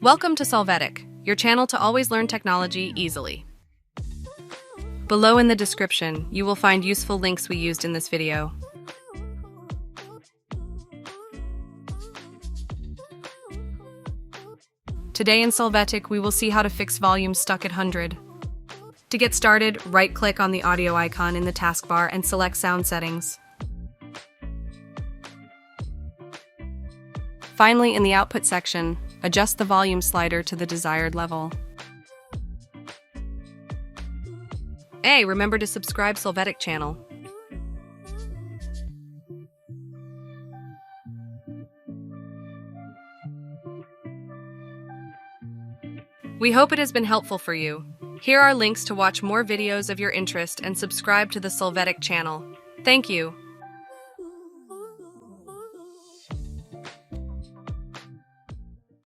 Welcome to Solvetic, your channel to always learn technology easily. Below in the description, you will find useful links we used in this video. Today in Solvetic, we will see how to fix volume stuck at 100. To get started, right-click on the audio icon in the taskbar and select Sound Settings. Finally, in the Output section, adjust the volume slider to the desired level. Hey, remember to subscribe Solvetic channel. We hope it has been helpful for you. Here are links to watch more videos of your interest and subscribe to the Solvetic channel. Thank you.